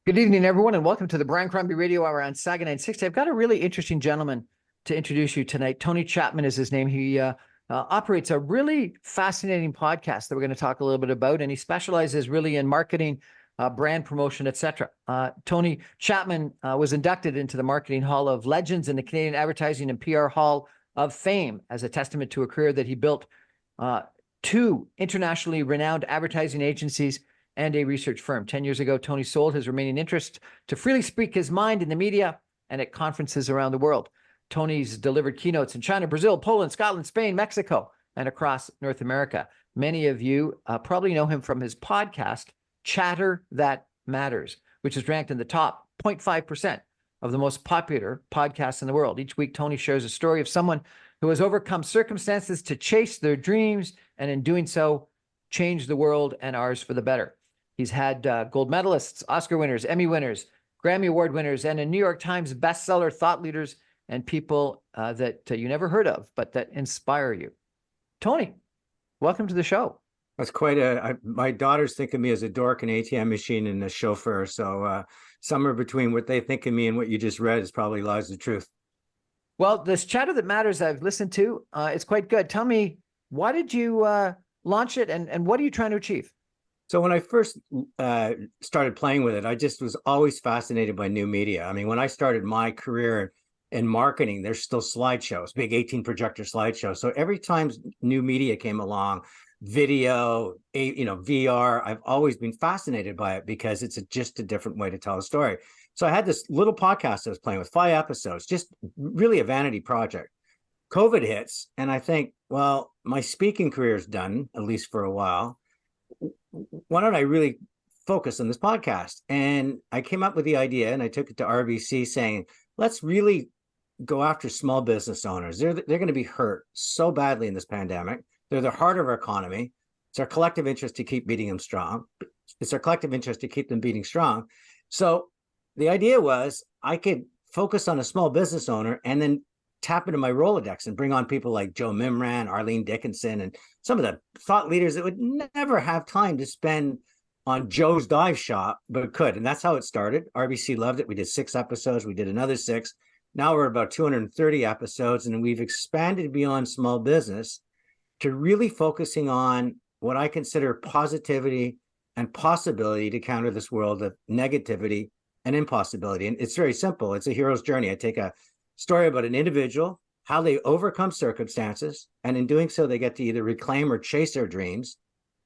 Good evening, everyone, and welcome to the Brian Crombie Radio Hour on Saga 960. I've got a really interesting gentleman to introduce you tonight. Tony Chapman is his name. He operates a really fascinating podcast that we're going to talk a little bit about, and he specializes really in marketing, brand promotion, etc. Tony Chapman was inducted into the Marketing Hall of Legends and the Canadian Advertising and PR Hall of Fame as a testament to a career that he built two internationally renowned advertising agencies and a research firm. 10 years ago, Tony sold his remaining interest to freely speak his mind in the media and at conferences around the world. Tony's delivered keynotes in China, Brazil, Poland, Scotland, Spain, Mexico, and across North America. Many of you probably know him from his podcast, Chatter That Matters, which is ranked in the top 0.5% of the most popular podcasts in the world. Each week, Tony shares a story of someone who has overcome circumstances to chase their dreams, and in doing so, change the world and ours for the better. He's had gold medalists, Oscar winners, Emmy winners, Grammy Award winners, and a New York Times bestseller, thought leaders, and people that you never heard of, but that inspire you. Tony, welcome to the show. That's quite my daughters think of me as a dork, an ATM machine, and a chauffeur. So somewhere between what they think of me and what you just read is probably lies the truth. Well, this Chatter That Matters I've listened to, it's quite good. Tell me, why did you launch it, and what are you trying to achieve? So when I first started playing with it, I just was always fascinated by new media. I mean, when I started my career in marketing, there's still slideshows, big 18 projector slideshows. So every time new media came along, video, VR, I've always been fascinated by it because it's just a different way to tell a story. So I had this little podcast I was playing with 5 episodes, just really a vanity project. COVID hits, and I think, well, my speaking career is done, at least for a while. Why don't I really focus on this podcast? And I came up with the idea, and I took it to RBC saying, let's really go after small business owners. They're going to be hurt so badly in this pandemic. They're the heart of our economy. It's our collective interest to keep beating them strong. It's our collective interest to keep them beating strong. So the idea was I could focus on a small business owner and then tap into my Rolodex and bring on people like Joe Mimran, Arlene Dickinson, and some of the thought leaders that would never have time to spend on Joe's Dive Shop, but could. And that's how it started. RBC loved it. We did 6 episodes. We did another 6. Now we're about 230 episodes, and we've expanded beyond small business to really focusing on what I consider positivity and possibility to counter this world of negativity and impossibility. And it's very simple. It's a hero's journey. I take a story about an individual, how they overcome circumstances, and in doing so, they get to either reclaim or chase their dreams.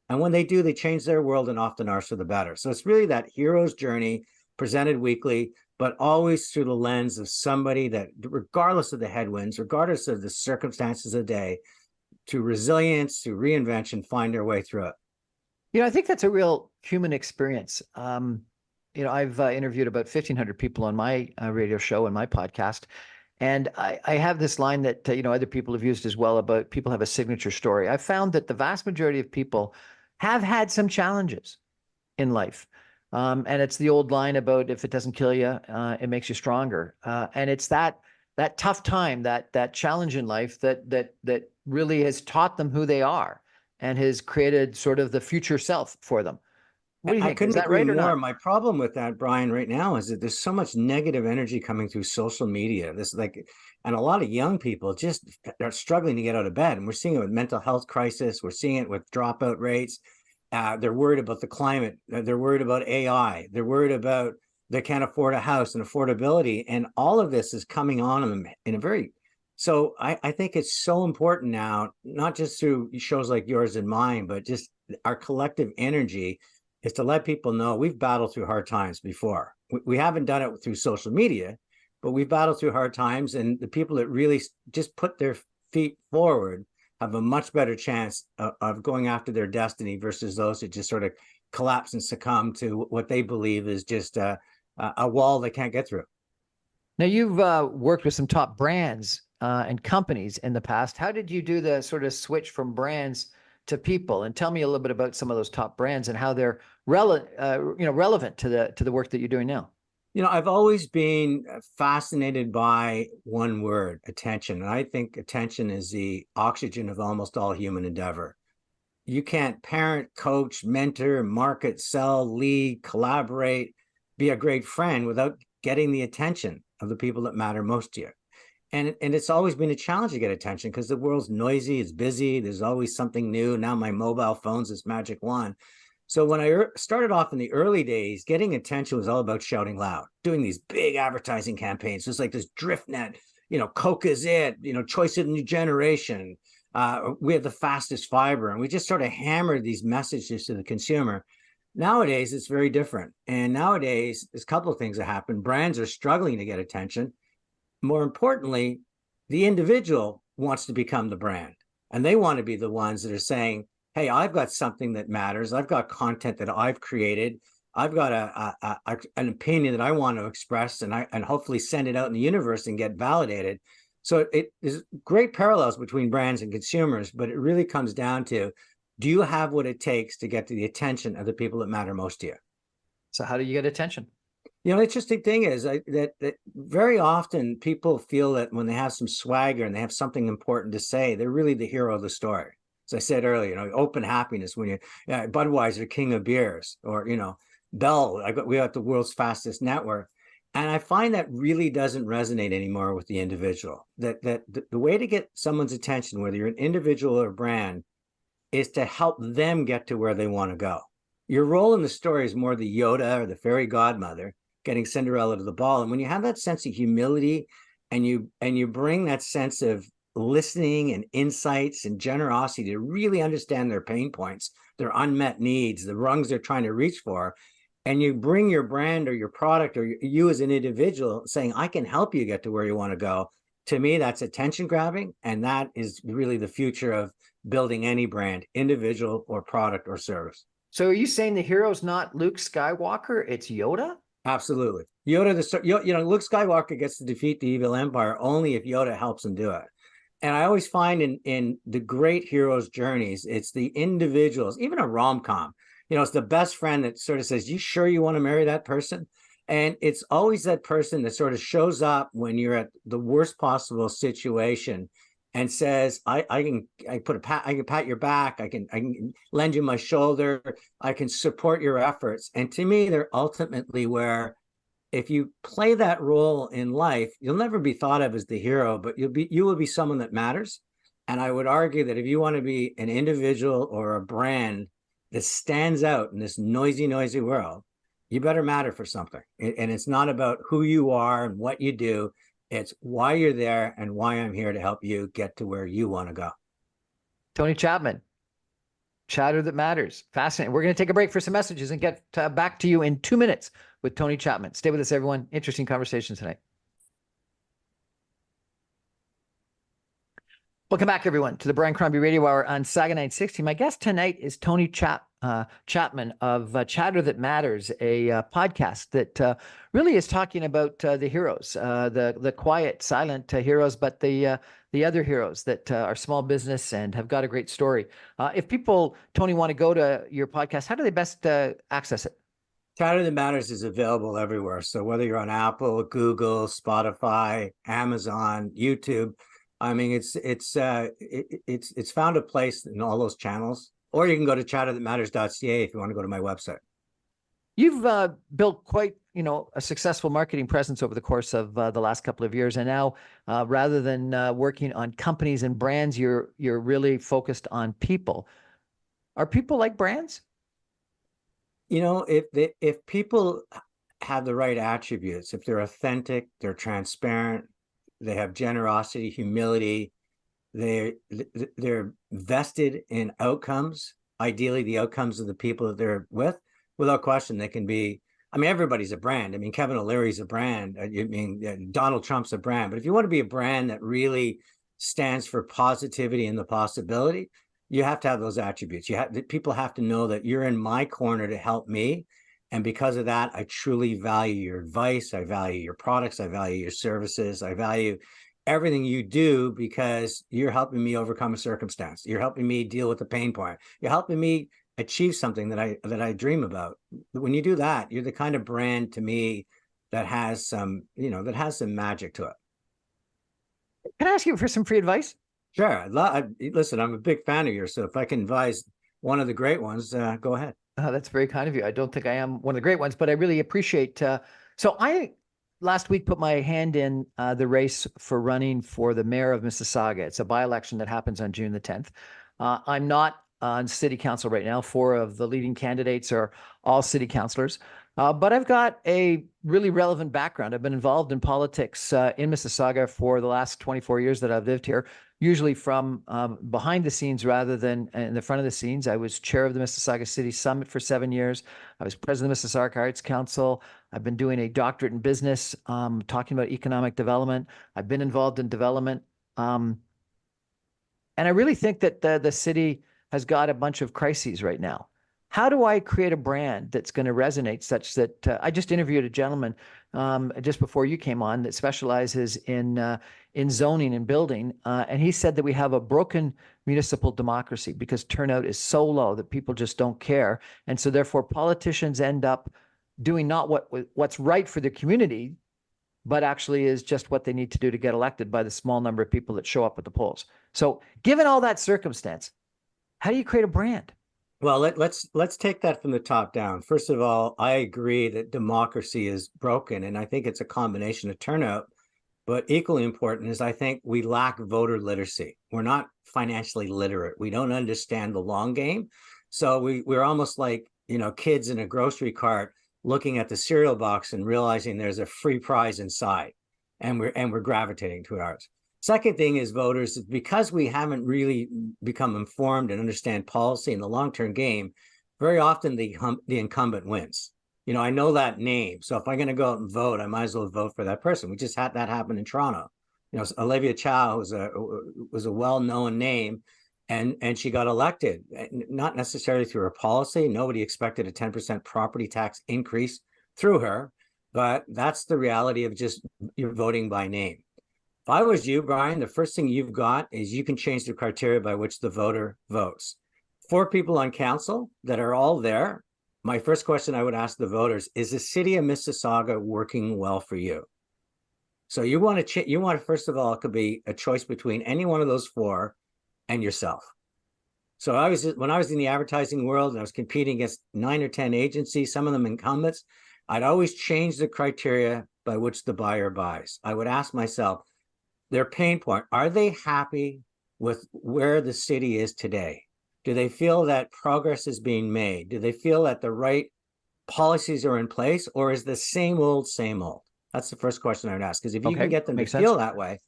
And when they do, they change their world and often ours for the better. So it's really that hero's journey presented weekly, but always through the lens of somebody that, regardless of the headwinds, regardless of the circumstances of the day, to resilience, to reinvention, find their way through it. I think that's a real human experience. I've interviewed about 1,500 people on my radio show and my podcast. And I have this line that, other people have used as well about people have a signature story. I've found that the vast majority of people have had some challenges in life. And it's the old line about if it doesn't kill you, it makes you stronger. And it's that tough time, that challenge in life that really has taught them who they are and has created sort of the future self for them. What do you think? I couldn't Is that agree right or more. not? My problem with that, Brian, right now is that there's so much negative energy coming through social media. And a lot of young people just are struggling to get out of bed. And we're seeing it with mental health crisis. We're seeing it with dropout rates. They're worried about the climate. They're worried about AI. They're worried about they can't afford a house and affordability. And all of this is coming on them in a very... So I think it's so important now, not just through shows like yours and mine, but just our collective energy is to let people know we've battled through hard times before. We haven't done it through social media, but we've battled through hard times. And the people that really just put their feet forward have a much better chance of going after their destiny versus those that just sort of collapse and succumb to what they believe is just a wall they can't get through. Now, you've worked with some top brands and companies in the past. How did you do the sort of switch from brands to people? And tell me a little bit about some of those top brands and how they're relevant to the work that you're doing now. I've always been fascinated by one word, attention. And I think attention is the oxygen of almost all human endeavor. You can't parent, coach, mentor, market, sell, lead, collaborate, be a great friend without getting the attention of the people that matter most to you. And it's always been a challenge to get attention because the world's noisy, it's busy, there's always something new. Now my mobile phone's this magic wand. So when I started off in the early days, getting attention was all about shouting loud, doing these big advertising campaigns. It's like this drift net, Coke is it, choice of the new generation. We have the fastest fiber, and we just sort of hammered these messages to the consumer. Nowadays, it's very different. And nowadays, there's a couple of things that happen. Brands are struggling to get attention. More importantly, the individual wants to become the brand, and they want to be the ones that are saying, hey, I've got something that matters. I've got content that I've created. I've got an opinion that I want to express and hopefully send it out in the universe and get validated. So there's great parallels between brands and consumers, but it really comes down to, do you have what it takes to get to the attention of the people that matter most to you? So how do you get attention? The interesting thing is that very often people feel that when they have some swagger and they have something important to say, they're really the hero of the story. As I said earlier, open happiness when Budweiser, king of beers, or, Bell, we got the world's fastest network. And I find that really doesn't resonate anymore with the individual. That the way to get someone's attention, whether you're an individual or a brand, is to help them get to where they want to go. Your role in the story is more the Yoda or the fairy godmother getting Cinderella to the ball. And when you have that sense of humility and you bring that sense of listening and insights and generosity to really understand their pain points, their unmet needs, the rungs they're trying to reach for, and you bring your brand or your product or you as an individual saying, I can help you get to where you want to go. To me, that's attention grabbing. And that is really the future of building any brand, individual or product or service. So are you saying the hero's not Luke Skywalker, it's Yoda? Absolutely. Yoda, Luke Skywalker gets to defeat the evil empire only if Yoda helps him do it. And I always find in the great heroes' journeys, it's the individuals, even a rom-com, it's the best friend that sort of says, you sure you want to marry that person? And it's always that person that sort of shows up when you're at the worst possible situation and says, I can pat your back, I can lend you my shoulder, I can support your efforts. And to me, they're ultimately where, if you play that role in life, you'll never be thought of as the hero, but you will be someone that matters. And I would argue that if you want to be an individual or a brand that stands out in this noisy world, you better matter for something. And it's not about who you are and what you do. It's why you're there and why I'm here to help you get to where you want to go. Tony Chapman, chatter that matters. Fascinating. We're going to take a break for some messages and get back to you in 2 minutes with Tony Chapman. Stay with us, everyone. Interesting conversation tonight. Welcome back, everyone, to the Brian Crombie Radio Hour on Saga 960. My guest tonight is Tony Chapman of Chatter That Matters, a podcast that really is talking about the heroes, the quiet, silent heroes, but the other heroes that are small business and have got a great story. If people, Tony, want to go to your podcast, how do they best access it? Chatter That Matters is available everywhere. So whether you're on Apple, Google, Spotify, Amazon, YouTube, I mean, it's found a place in all those channels. Or you can go to chatterthatmatters.ca if you want to go to my website. You've built quite, a successful marketing presence over the course of the last couple of years, and now rather than working on companies and brands, you're really focused on people. Are people like brands? If people have the right attributes, if they're authentic, they're transparent, they have generosity, humility, they're vested in outcomes, ideally the outcomes of the people that they're with, without question, they can be, everybody's a brand. Kevin O'Leary's a brand. Donald Trump's a brand. But if you want to be a brand that really stands for positivity and the possibility, you have to have those attributes. People have to know that you're in my corner to help me. And because of that, I truly value your advice. I value your products. I value your services. I value everything you do because you're helping me overcome a circumstance. You're helping me deal with the pain point. You're helping me achieve something that I dream about. When you do that, you're the kind of brand to me that has some magic to it. Can I ask you for some free advice? Sure. Listen, I'm a big fan of yours. So if I can advise one of the great ones, go ahead. That's very kind of you. I don't think I am one of the great ones, but I really appreciate. So I last week put my hand in the race for running for the mayor of Mississauga. It's a by-election that happens on June the 10th. I'm not on city council right now. Four of the leading candidates are all city councilors. But I've got a really relevant background. I've been involved in politics in Mississauga for the last 24 years that I've lived here, usually from behind the scenes rather than in the front of the scenes. I was chair of the Mississauga City Summit for 7 years. I was president of the Mississauga Arts Council. I've been doing a doctorate in business, talking about economic development. I've been involved in development. And I really think that the city has got a bunch of crises right now. How do I create a brand that's going to resonate such that I just interviewed a gentleman just before you came on that specializes in zoning and building, and he said that we have a broken municipal democracy because turnout is so low that people just don't care, and so therefore politicians end up doing not what's right for the community, but actually is just what they need to do to get elected by the small number of people that show up at the polls. So, given all that circumstance, how do you create a brand? Well, let's take that from the top down. First of all, I agree that democracy is broken, and I think it's a combination of turnout. But equally important is I think we lack voter literacy. We're not financially literate. We don't understand the long game. So we're almost like, kids in a grocery cart looking at the cereal box and realizing there's a free prize inside, and we're gravitating to ours. Second thing is voters, because we haven't really become informed and understand policy in the long-term game, very often the incumbent wins. I know that name. So if I'm going to go out and vote, I might as well vote for that person. We just had that happen in Toronto. Olivia Chow was a well-known name, and she got elected, not necessarily through her policy. Nobody expected a 10% property tax increase through her, but that's the reality of just you're voting by name. If I was you, Brian, the first thing you've got is you can change the criteria by which the voter votes. 4 people on council that are all there. My first question I would ask the voters is the city of Mississauga working well for you? So you want to first of all, it could be a choice between any one of those 4 and yourself. So when I was in the advertising world and I was competing against 9 or 10 agencies, some of them incumbents, I'd always change the criteria by which the buyer buys. I would ask myself, their pain point, are they happy with where the city is today? Do they feel that progress is being made? Do they feel that the right policies are in place, or is the same old, same old? That's the first question I would ask, because if you can get them to feel that way,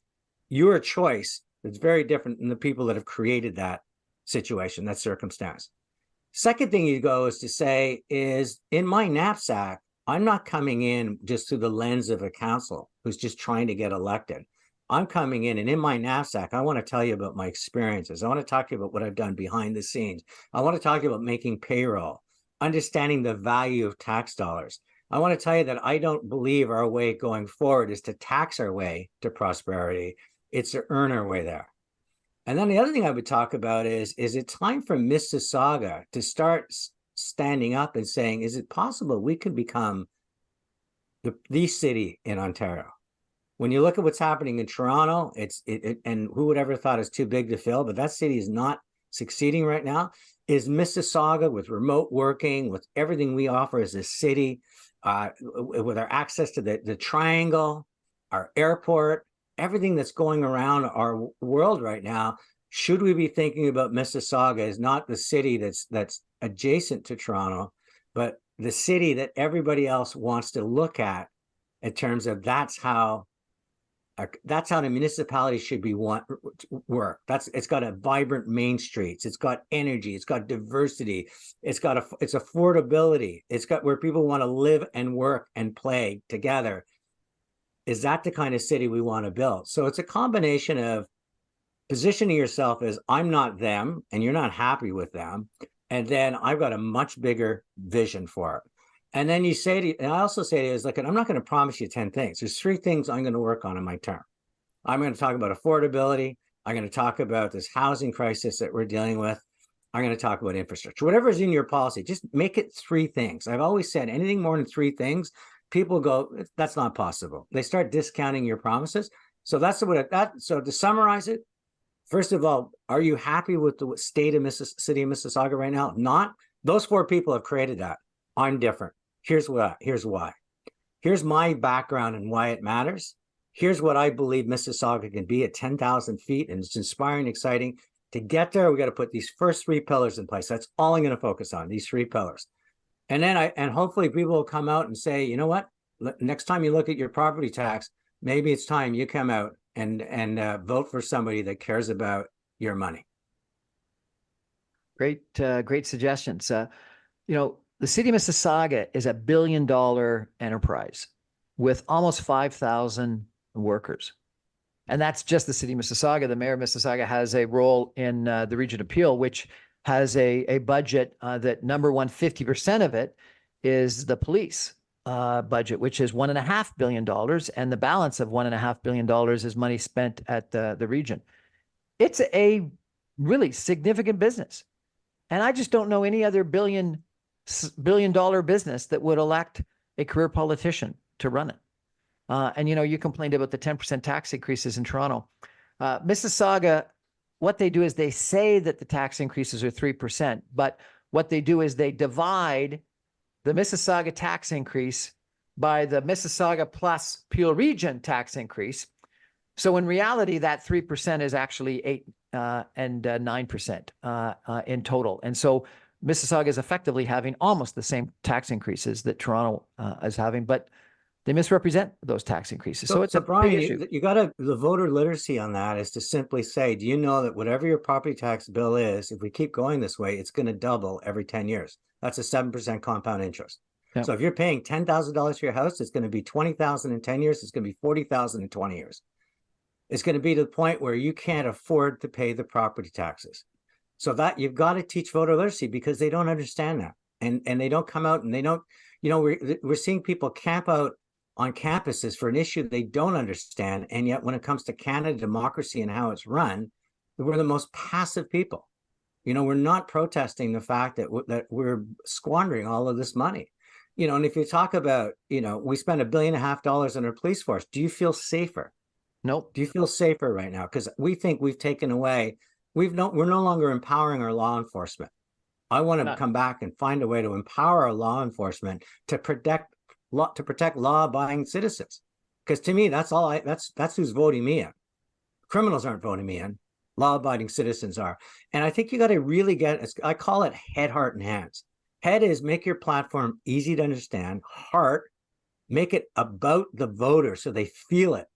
your choice is very different than the people that have created that situation, that circumstance. Second thing you go is to say is, in my knapsack, I'm not coming in just through the lens of a council who's just trying to get elected. I'm coming in, and in my knapsack, I want to tell you about my experiences. I want to talk to you about what I've done behind the scenes. I want to talk to you about making payroll, understanding the value of tax dollars. I want to tell you that I don't believe our way going forward is to tax our way to prosperity. It's to earn our way there. And then the other thing I would talk about is it time for Mississauga to start standing up and saying, is it possible we could become the city in Ontario? When you look at what's happening in Toronto, and who would ever thought it's too big to fill, but that city is not succeeding right now. Is Mississauga, with remote working, with everything we offer as a city, with our access to the triangle, our airport, everything that's going around our world right now, should we be thinking about Mississauga as not the city that's adjacent to Toronto, but the city that everybody else wants to look at in terms of that's how the municipality should be work. It's got a vibrant main streets. It's got energy. It's got diversity. It's affordability. It's got where people want to live and work and play together. Is that the kind of city we want to build? So it's a combination of positioning yourself as I'm not them and you're not happy with them. And then I've got a much bigger vision for it. And then and I also say to you, is like, I'm not going to promise you 10 things. There's 3 things I'm going to work on in my term. I'm going to talk about affordability. I'm going to talk about this housing crisis that we're dealing with. I'm going to talk about infrastructure. Whatever's in your policy, just make it 3 things. I've always said anything more than 3 things, people go, that's not possible. They start discounting your promises. So so to summarize it, first of all, are you happy with the state of city of Mississauga right now? If not, Those four people have created that. I'm different. Here's why. Here's my background and why it matters. Here's what I believe Mississauga can be at 10,000 feet. And it's inspiring, exciting. To get there, we got to put these first three pillars in place. That's all I'm going to focus on, these three pillars. And then hopefully people will come out and say, you know what, next time you look at your property tax, maybe it's time you come out and vote for somebody that cares about your money. Great, great suggestions. The city of Mississauga is $1 billion enterprise with almost 5,000 workers. And that's just the city of Mississauga. The mayor of Mississauga has a role in the Region of Peel, which has a budget that number one, 50% of it is the police budget, which is $1.5 billion. And the balance of $1.5 billion is money spent at the region. It's a really significant business. And I just don't know any other billion dollar business that would elect a career politician to run it. And you complained about the 10% tax increases in Toronto. Mississauga, what they do is they say that the tax increases are 3%, but what they do is they divide the Mississauga tax increase by the Mississauga plus Peel Region tax increase. So in reality, that 3% is actually 8 and 9% in total. And so Mississauga is effectively having almost the same tax increases that Toronto is having, but they misrepresent those tax increases. So it's a Brian, big issue. The voter literacy on that is to simply say, do you know that whatever your property tax bill is, if we keep going this way, it's going to double every 10 years. That's a 7% compound interest. Yep. So if you're paying $10,000 for your house, it's going to be $20,000 in 10 years. It's going to be $40,000 in 20 years. It's going to be to the point where you can't afford to pay the property taxes. So that you've got to teach voter literacy because they don't understand that. And they don't come out and they don't, we're seeing people camp out on campuses for an issue they don't understand. And yet when it comes to Canada democracy and how it's run, we're the most passive people. We're not protesting the fact that we're squandering all of this money. And if you talk about, we spend $1.5 billion on our police force. Do you feel safer? Nope. Do you feel safer right now? Because we think we've taken away, we're no longer empowering our law enforcement. I want to come back and find a way to empower our law enforcement to protect law-abiding citizens. Because to me, that's who's voting me in. Criminals aren't voting me in. Law-abiding citizens are. And I think you got to really I call it head, heart, and hands. Head is make your platform easy to understand. Heart, make it about the voter so they feel it.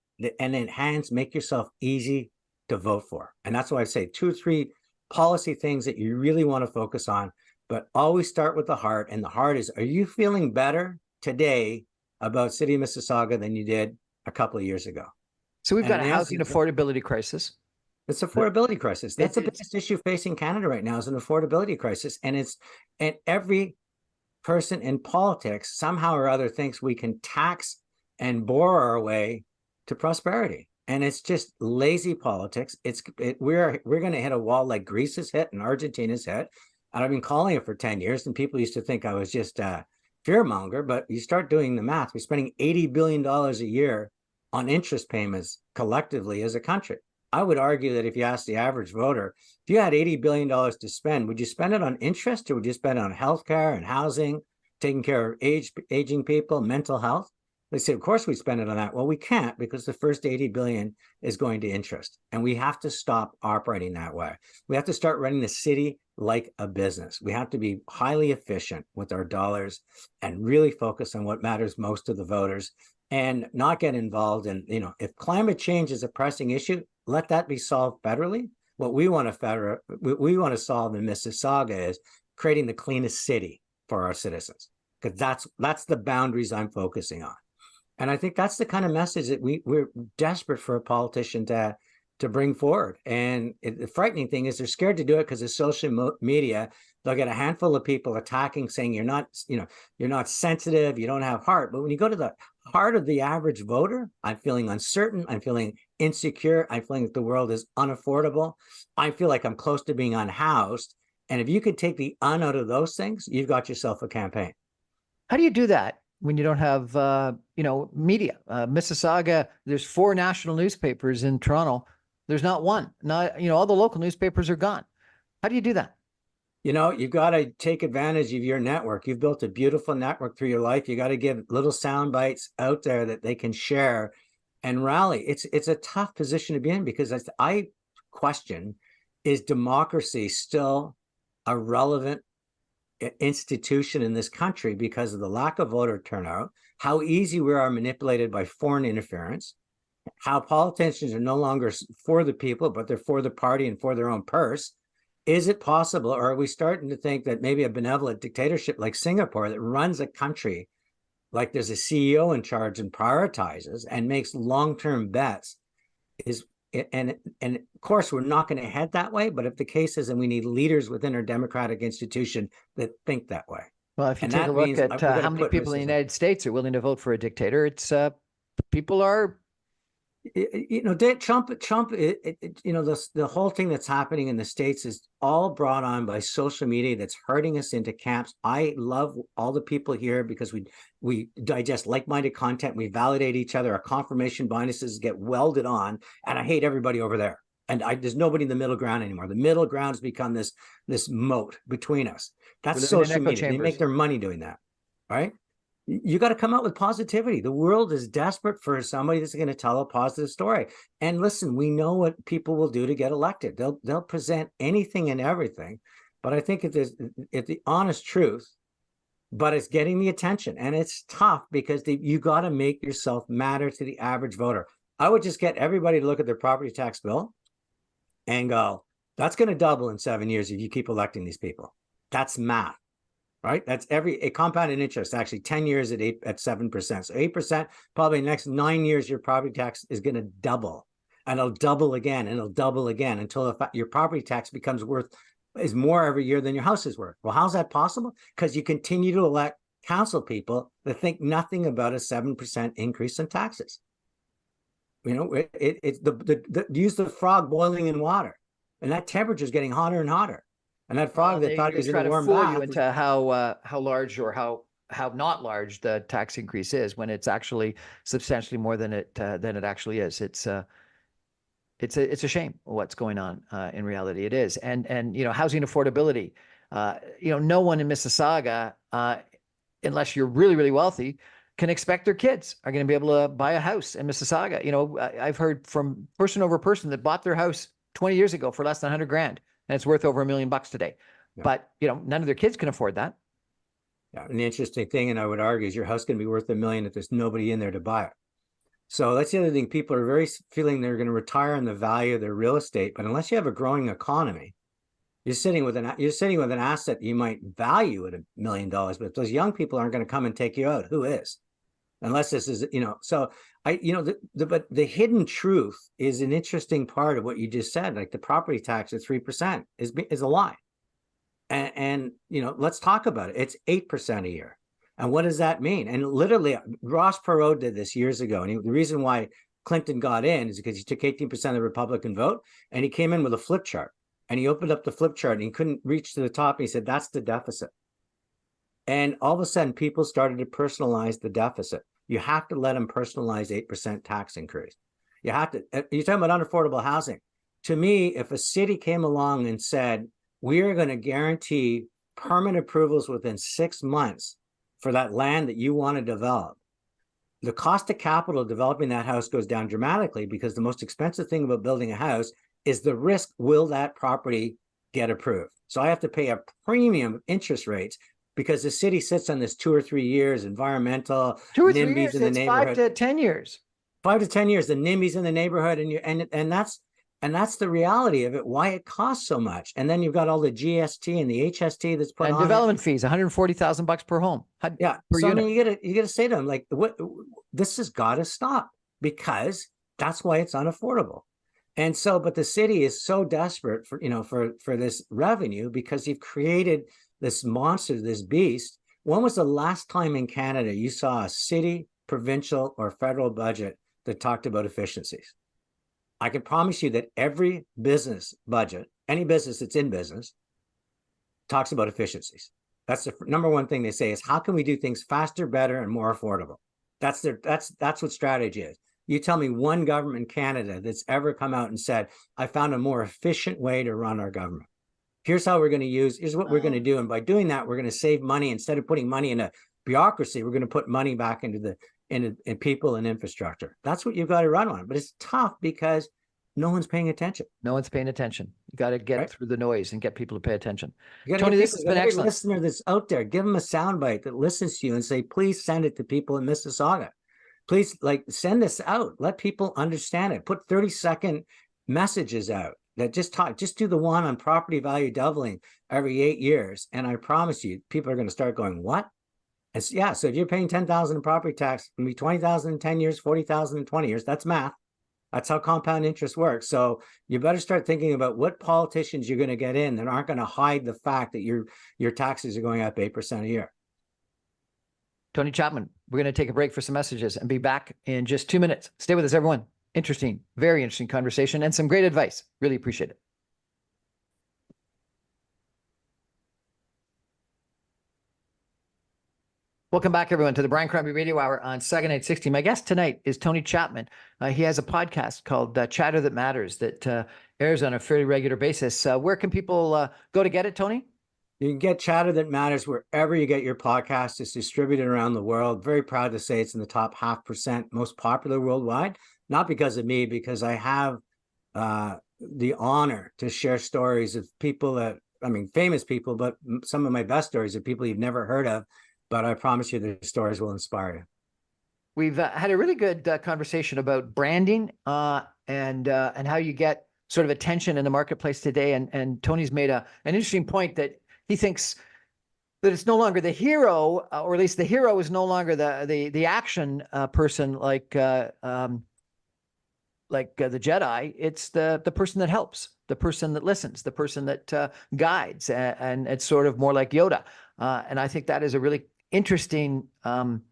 And then hands, make yourself easy to vote for. And that's why I say 2 or 3 policy things that you really want to focus on, but always start with the heart. And the heart is, are you feeling better today about City of Mississauga than you did a couple of years ago? So we've got a housing affordability crisis. It's an affordability crisis. That's the biggest issue facing Canada right now is an affordability crisis. And every person in politics somehow or other thinks we can tax and bore our way to prosperity. And it's just lazy politics. We're going to hit a wall like Greece has hit and Argentina's hit. And I've been calling it for 10 years. And people used to think I was just a fearmonger, but you start doing the math. We're spending $80 billion a year on interest payments collectively as a country. I would argue that if you ask the average voter, if you had $80 billion to spend, would you spend it on interest or would you spend it on healthcare and housing, taking care of aging people, mental health? They say, of course we spend it on that. Well, we can't because the first 80 billion is going to interest. And we have to stop operating that way. We have to start running the city like a business. We have to be highly efficient with our dollars and really focus on what matters most to the voters and not get involved in, if climate change is a pressing issue, let that be solved federally. What we want to solve in Mississauga is creating the cleanest city for our citizens, because that's the boundaries I'm focusing on. And I think that's the kind of message that we're desperate for a politician to bring forward. And the frightening thing is they're scared to do it because of social media. They'll get a handful of people attacking, saying you're not sensitive, you don't have heart. But when you go to the heart of the average voter, I'm feeling uncertain, I'm feeling insecure, I'm feeling that the world is unaffordable, I feel like I'm close to being unhoused. And if you could take the out of those things, you've got yourself a campaign. How do you do that when you don't have, media? Mississauga, there's 4 national newspapers in Toronto. There's not one. All the local newspapers are gone. How do you do that? You've got to take advantage of your network. You've built a beautiful network through your life. You got to give little sound bites out there that they can share and rally. It's a tough position to be in, because I question, is democracy still a relevant institution in this country because of the lack of voter turnout, how easy we are manipulated by foreign interference, how politicians are no longer for the people, but they're for the party and for their own purse. Is it possible, or are we starting to think that maybe a benevolent dictatorship like Singapore that runs a country like there's a CEO in charge and prioritizes and makes long-term bets is, and of course we're not going to head that way, but if the case is, and we need leaders within our democratic institution that think that way. Well, if you And take a that look means at how many people in the United States are willing to vote for a dictator, it's people are. Trump, the whole thing that's happening in the States is all brought on by social media that's herding us into camps. I love all the people here because we digest like-minded content. We validate each other. Our confirmation biases get welded on, and I hate everybody over there. And there's nobody in the middle ground anymore. The middle ground has become this moat between us. That's social media. They make their money doing that, right? You got to come out with positivity. The world is desperate for somebody that's going to tell a positive story. And listen, we know what people will do to get elected. They'll present anything and everything. But I think it's the honest truth, but it's getting the attention. And it's tough because you got to make yourself matter to the average voter. I would just get everybody to look at their property tax bill and go, that's going to double in 7 years if you keep electing these people. That's math. Right? That's a compounded interest, actually 10 years at 7%. So 8%, probably next 9 years, your property tax is going to double, and it'll double again, and it'll double again until your property tax is more every year than your house is worth. Well, how's that possible? Because you continue to elect council people that think nothing about a 7% increase in taxes. It's use the frog boiling in water, and that temperature is getting hotter and hotter. And that frog that thought he was in a warm bath. You into how large or how not large the tax increase is, when it's actually substantially more than it actually is. It's a shame what's going on in reality. It is, and housing affordability. No one in Mississauga, unless you're really, really wealthy, can expect their kids are going to be able to buy a house in Mississauga. I've heard from person over person that bought their house 20 years ago for less than $100,000. And it's worth over $1 million today. Yeah. But, none of their kids can afford that. Yeah. And the interesting thing, and I would argue, is your house can be worth $1 million if there's nobody in there to buy it. So that's the other thing. People are very feeling they're going to retire on the value of their real estate. But unless you have a growing economy, you're sitting with an asset you might value at $1 million. But if those young people aren't going to come and take you out, who is? Unless this is, so but the hidden truth is an interesting part of what you just said. Like the property tax at 3% is a lie. And let's talk about it. It's 8% a year. And what does that mean? And literally, Ross Perot did this years ago. And the reason why Clinton got in is because he took 18% of the Republican vote, and he came in with a flip chart. And he opened up the flip chart and he couldn't reach to the top. And he said, that's the deficit. And all of a sudden, people started to personalize the deficit. You have to let them personalize 8% tax increase. You have to. You're talking about unaffordable housing. To me, if a city came along and said, we are going to guarantee permanent approvals within 6 months for that land that you want to develop, the cost of capital of developing that house goes down dramatically, because the most expensive thing about building a house is the risk, will that property get approved? So I have to pay a premium of interest rates, because the city sits on this 2 or 3 years, environmental, 2 or 3 NIMBYs years, in the it's neighborhood. 5 to 10 years. 5 to 10 years, the NIMBYs in the neighborhood, and that's the reality of it. Why it costs so much, and then you've got all the GST and the HST that's put on development fees, $140,000 per home. Yeah, per so unit. I mean, you gotta say to them, like, what? This has got to stop, because that's why it's unaffordable. And so, but the city is so desperate for this revenue, because you've created this monster, this beast. When was the last time in Canada you saw a city, provincial, or federal budget that talked about efficiencies? I can promise you that every business budget, any business that's in business, talks about efficiencies. That's the number one thing they say, is how can we do things faster, better, and more affordable? That's what strategy is. You tell me one government in Canada that's ever come out and said, I found a more efficient way to run our government. Here's how we're going to use, here's what we're going to do. And by doing that, we're going to save money. Instead of putting money in a bureaucracy, we're going to put money back into in people and infrastructure. That's what you've got to run on. But it's tough because no one's paying attention. No one's paying attention. You got to get Right? through the noise and get people to pay attention. You got to Tony, get this people, has been every excellent. listener that's out there, give them a soundbite that listens to you and say, please send it to people in Mississauga. Please, like, send this out. Let people understand it. Put 30-second messages out that just do the one on property value doubling every 8 years. And I promise you, people are going to start going, what? And so, yeah, so if you're paying 10,000 in property tax, it's going to be 20,000 in 10 years, 40,000 in 20 years. That's math. That's how compound interest works. So you better start thinking about what politicians you're going to get in that aren't going to hide the fact that your taxes are going up 8% a year. Tony Chapman, we're going to take a break for some messages and be back in just 2 minutes. Stay with us, everyone. Interesting, very interesting conversation and some great advice. Really appreciate it. Welcome back, everyone, to the Brian Crombie Radio Hour on Saturday Night 60. My guest tonight is Tony Chapman. He has a podcast called Chatter That Matters that airs on a fairly regular basis. Where can people go to get it, Tony? You can get Chatter That Matters wherever you get your podcast. It's distributed around the world. Very proud to say it's in the top 0.5% most popular worldwide. Not because of me, because I have the honor to share stories of people that, I mean, famous people, but some of my best stories are people you've never heard of. But I promise you the stories will inspire you. We've had a really good conversation about branding and how you get sort of attention in the marketplace today. And Tony's made an interesting point that he thinks that it's no longer the hero, or at least the hero is no longer the action person like the Jedi. It's the person that helps, the person that listens, the person that guides, and it's sort of more like Yoda. And I think that is a really interesting point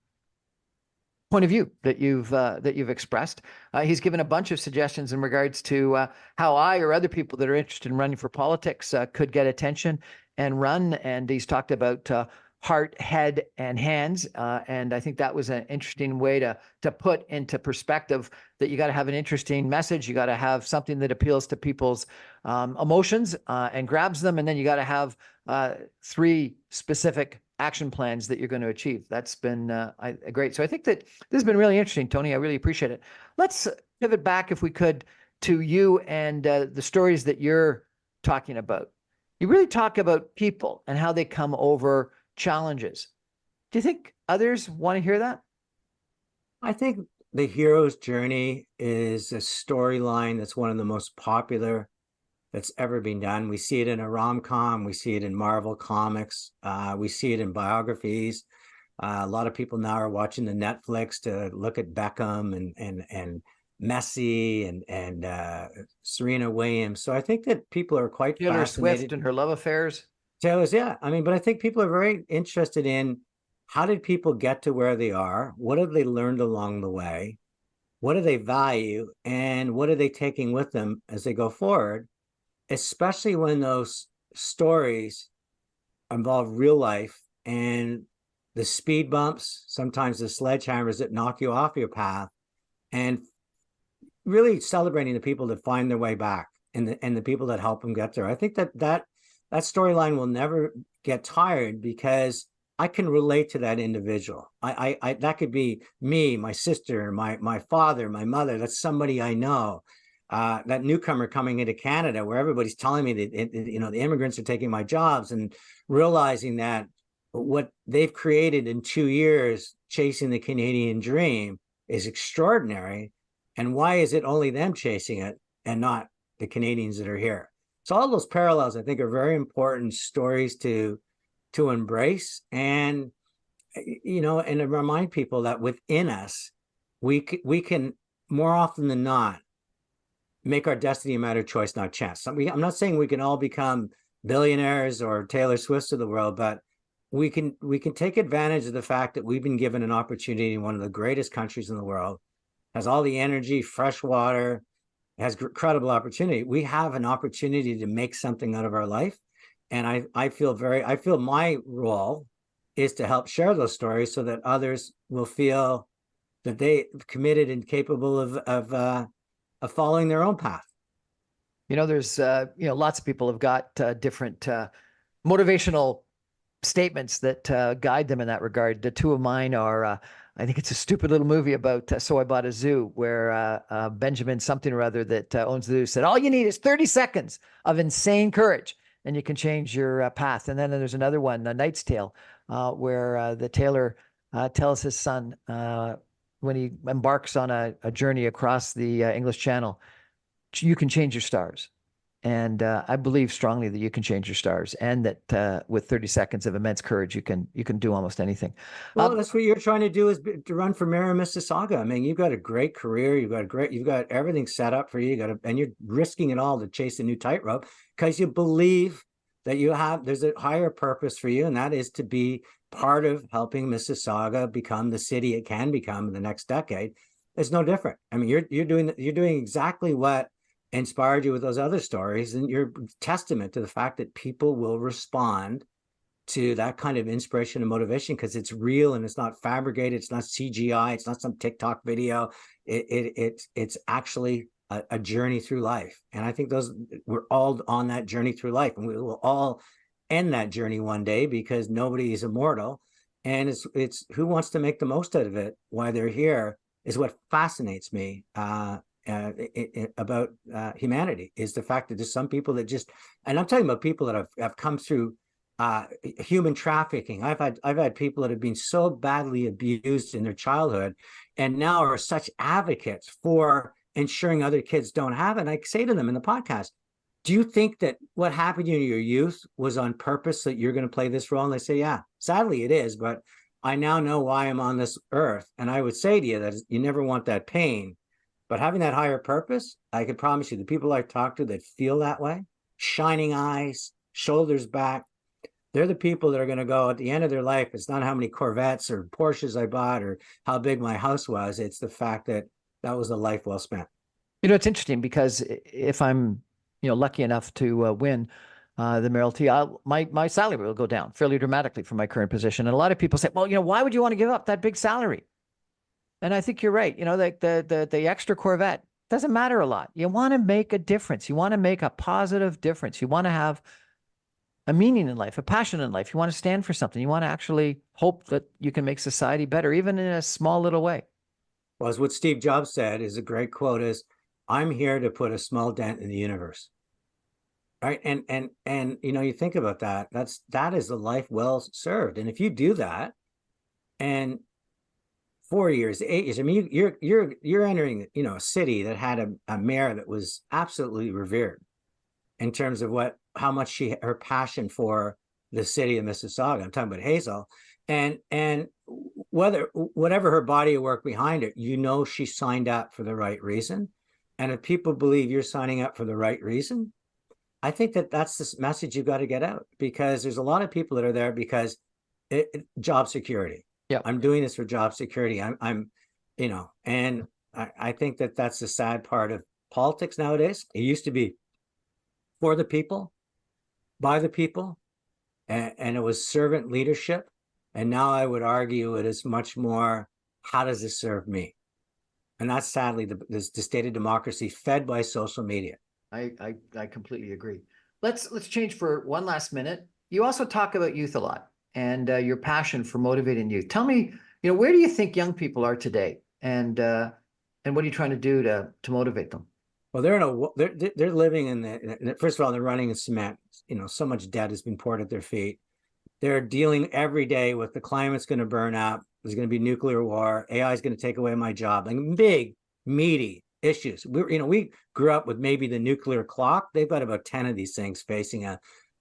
of view that you've expressed. He's given a bunch of suggestions in regards to how I or other people that are interested in running for politics could get attention and run. And he's talked about heart, head, and hands. And I think that was an interesting way to put into perspective that you got to have an interesting message. You got to have something that appeals to people's emotions and grabs them. And then you got to have 3 specific action plans that you're going to achieve. That's been great. So I think that this has been really interesting, Tony. I really appreciate it. Let's pivot back, if we could, to you and the stories that you're talking about. You really talk about people and how they come over challenges. Do you think others want to hear that? I think the hero's journey is a storyline that's one of the most popular that's ever been done. We see it in a rom-com, we see it in Marvel comics, we see it in biographies. A lot of people now are watching the Netflix to look at Beckham and Messi and Serena Williams. So I think that people are quite Taylor fascinated. Swift and her love affairs. Taylor's, yeah. I mean, but I think people are very interested in how did people get to where they are? What have they learned along the way? What do they value? And what are they taking with them as they go forward? Especially when those stories involve real life and the speed bumps, sometimes the sledgehammers that knock you off your path, and really celebrating the people that find their way back and the people that help them get there. I think that storyline will never get tired because I can relate to that individual. I that could be me, my sister, my father, my mother. That's somebody I know. That newcomer coming into Canada, where everybody's telling me that the immigrants are taking my jobs, and realizing that what they've created in 2 years, chasing the Canadian dream, is extraordinary. And why is it only them chasing it and not the Canadians that are here? So all those parallels, I think, are very important stories to embrace, and and to remind people that within us, we can more often than not make our destiny a matter of choice, not chance. I'm not saying we can all become billionaires or Taylor Swifts of the world, but we can take advantage of the fact that we've been given an opportunity in one of the greatest countries in the world, has all the energy, fresh water, has incredible opportunity. We have an opportunity to make something out of our life. And I feel my role is to help share those stories so that others will feel that they committed and capable of following their own path. There's lots of people have got different motivational statements that guide them in that regard. The two of mine are, I think it's a stupid little movie about So I Bought a Zoo, where Benjamin something or other that owns the zoo said, all you need is 30 seconds of insane courage and you can change your path. And then there's another one, A Knight's Tale, where the tailor tells his son when he embarks on a journey across the English Channel, you can change your stars. And I believe strongly that you can change your stars, and that with 30 seconds of immense courage, you can do almost anything. Well, that's what you're trying to do, is to run for mayor of Mississauga. I mean, you've got a great career, you've got everything set up for you. And you're risking it all to chase a new tightrope because you believe that there's a higher purpose for you, and that is to be part of helping Mississauga become the city it can become in the next decade. It's no different. I mean, you're doing exactly what inspired you with those other stories, and you're testament to the fact that people will respond to that kind of inspiration and motivation because it's real and it's not fabricated, it's not CGI, it's not some TikTok video. It's actually a journey through life, and I think we're all on that journey through life, and we will all end that journey one day because nobody is immortal. And it's who wants to make the most out of it while they're here is what fascinates me about humanity, is the fact that there's some people that just, and I'm talking about people that have come through human trafficking. I've had people that have been so badly abused in their childhood and now are such advocates for ensuring other kids don't have it. And I say to them in the podcast, do you think that what happened to you in your youth was on purpose, that you're going to play this role? And they say, yeah, sadly it is, but I now know why I'm on this earth. And I would say to you that you never want that pain, but having that higher purpose, I can promise you the people I talk to that feel that way, shining eyes, shoulders back, they're the people that are going to go at the end of their life. It's not how many Corvettes or Porsches I bought or how big my house was. It's the fact that that was a life well spent. It's interesting because if I'm, lucky enough to win the mayoralty, my salary will go down fairly dramatically from my current position. And a lot of people say, well, why would you want to give up that big salary? And I think you're right. Like the extra Corvette doesn't matter a lot. You want to make a difference. You want to make a positive difference. You want to have a meaning in life, a passion in life. You want to stand for something. You want to actually hope that you can make society better, even in a small little way. Well, as what Steve Jobs said is a great quote is, I'm here to put a small dent in the universe. Right. And you think about that, that is a life well served. And if you do that, and 4 years, 8 years, I mean, you're entering, a city that had a mayor that was absolutely revered in terms of how much her passion for the city of Mississauga. I'm talking about Hazel, and whatever her body of work behind it, she signed up for the right reason. And if people believe you're signing up for the right reason, I think that's the message you've got to get out, because there's a lot of people that are there because job security. Yeah, I'm doing this for job security. I'm and I think that's the sad part of politics nowadays. It used to be for the people, by the people, and it was servant leadership. And now I would argue it is much more, how does this serve me? And that's sadly the state of democracy fed by social media. I completely agree. Let's change for one last minute. You also talk about youth a lot and your passion for motivating youth. Tell me, where do you think young people are today, and what are you trying to do to motivate them? Well, they're living first of all, they're running in cement. So much debt has been poured at their feet. They're dealing every day with the climate's going to burn up. There's going to be nuclear war. AI is going to take away my job. Like big, meaty issues. We grew up with maybe the nuclear clock. They've got about 10 of these things facing us.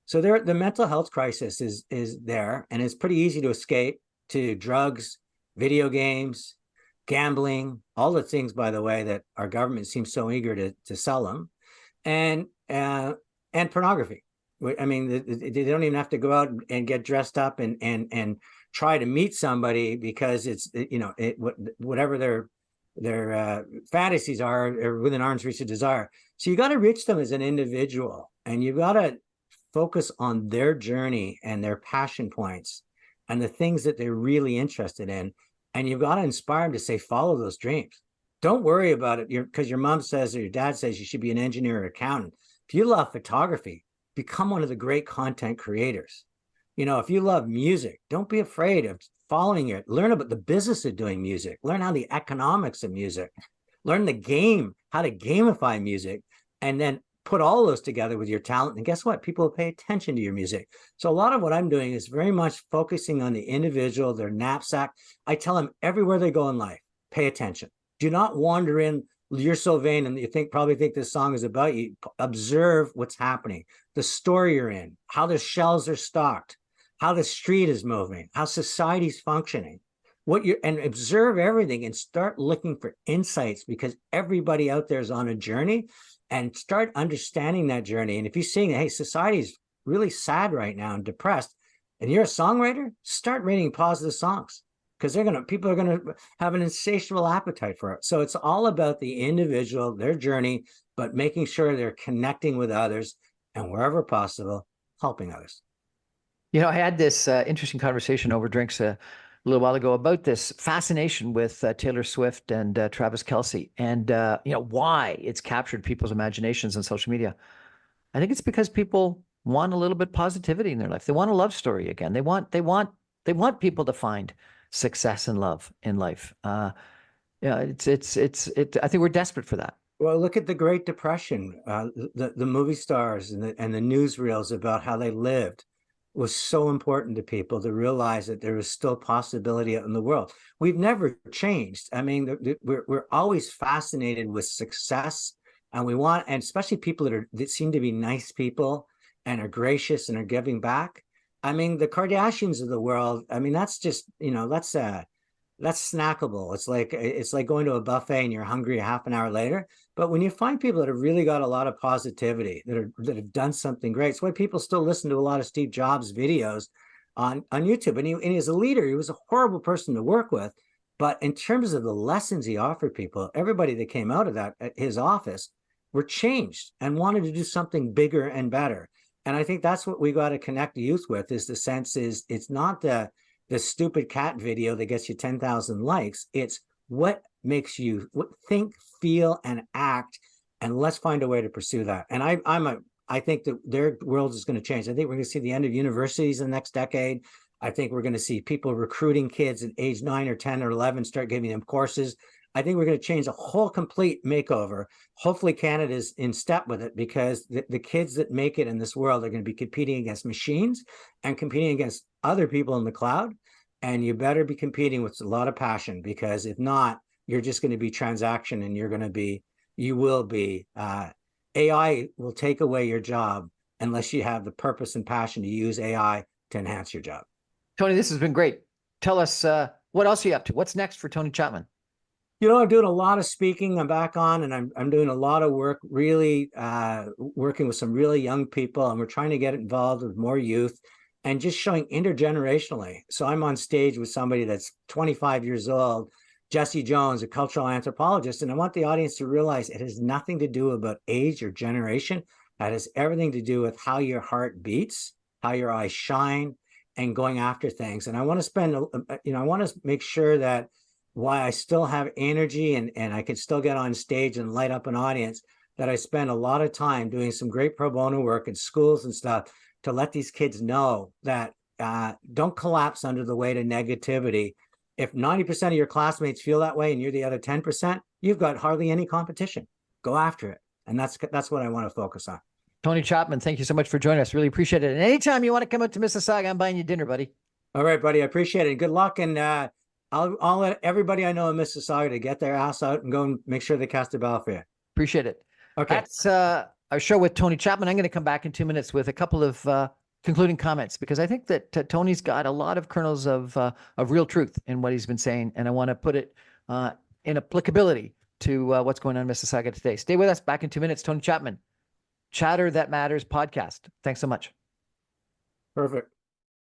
So the mental health crisis is there, and it's pretty easy to escape to drugs, video games, gambling, all the things, by the way, that our government seems so eager to sell them, and pornography. I mean, they don't even have to go out and get dressed up and try to meet somebody, because it's whatever their fantasies are within arm's reach of desire. So you got to reach them as an individual, and you got to focus on their journey and their passion points and the things that they're really interested in. And you've got to inspire them to say, follow those dreams. Don't worry about it because your mom says or your dad says you should be an engineer or accountant. If you love photography, become one of the great content creators. If you love music, don't be afraid of following it. Learn about the business of doing music. Learn how the economics of music. Learn the game, how to gamify music, and then put all those together with your talent. And guess what? People will pay attention to your music. So a lot of what I'm doing is very much focusing on the individual, their knapsack. I tell them everywhere they go in life, pay attention. Do not wander in. You're so vain and you probably think this song is about you. Observe what's happening, the story you're in, how the shelves are stocked, how the street is moving, how society's functioning, and observe everything and start looking for insights, because everybody out there is on a journey, and start understanding that journey. And if you're seeing that, hey, society's really sad right now and depressed, and you're a songwriter, start writing positive songs, because people are gonna have an insatiable appetite for it. So it's all about the individual, their journey, but making sure they're connecting with others, and wherever possible, helping others. I had this interesting conversation over drinks a little while ago about this fascination with Taylor Swift and Travis Kelce, and why it's captured people's imaginations on social media. I think it's because people want a little bit positivity in their life. They want a love story again. They want people to find success and love in life. I think we're desperate for that. Well, look at the Great Depression. The movie stars and the newsreels about how they lived was so important to people to realize that there was still possibility out in the world. We've never changed. I mean, we're always fascinated with success, and and especially people that seem to be nice people and are gracious and are giving back. I mean, the Kardashians of the world, I mean, that's just, that's snackable. It's like going to a buffet and you're hungry a half an hour later. But when you find people that have really got a lot of positivity, that have done something great, it's why people still listen to a lot of Steve Jobs videos on YouTube. And he as a leader, he was a horrible person to work with. But in terms of the lessons he offered people, everybody that came out of that at his office were changed and wanted to do something bigger and better. And I think that's what we got to connect the youth with, is the sense is it's not the stupid cat video that gets you 10,000 likes. It's what makes you think, feel, and act. And let's find a way to pursue that. And I think that their world is going to change. I think we're going to see the end of universities in the next decade. I think we're going to see people recruiting kids at age 9 or 10 or 11, start giving them courses. I think we're going to change a whole complete makeover. Hopefully Canada's in step with it, because the kids that make it in this world are going to be competing against machines and competing against other people in the cloud. And you better be competing with a lot of passion, because if not, you're just going to be transaction, and you will be, AI will take away your job unless you have the purpose and passion to use AI to enhance your job. Tony, this has been great. Tell us, what else are you up to? What's next for Tony Chapman? I'm doing a lot of speaking. I'm back on, and I'm doing a lot of work, really working with some really young people, and we're trying to get involved with more youth and just showing intergenerationally. So I'm on stage with somebody that's 25 years old, Jesse Jones, a cultural anthropologist, and I want the audience to realize it has nothing to do about age or generation. That has everything to do with how your heart beats, how your eyes shine, and going after things. And I want to I want to make sure that why I still have energy and I can still get on stage and light up an audience, that I spend a lot of time doing some great pro bono work in schools and stuff to let these kids know that don't collapse under the weight of negativity. If 90% of your classmates feel that way and you're the other 10%, you've got hardly any competition. Go after it. And that's what I want to focus on. Tony Chapman, thank you so much for joining us. Really appreciate it. And anytime you want to come out to Mississauga, I'm buying you dinner, buddy. All right, buddy. I appreciate it. Good luck. And I'll let everybody I know in Mississauga to get their ass out and go and make sure they cast a ballot for you. Appreciate it. Okay. That's our show with Tony Chapman. I'm going to come back in 2 minutes with a couple of concluding comments, because I think that Tony's got a lot of kernels of real truth in what he's been saying, and I want to put it in applicability to what's going on in Mississauga today. Stay with us. Back in 2 minutes. Tony Chapman, Chatter That Matters podcast. Thanks so much. Perfect.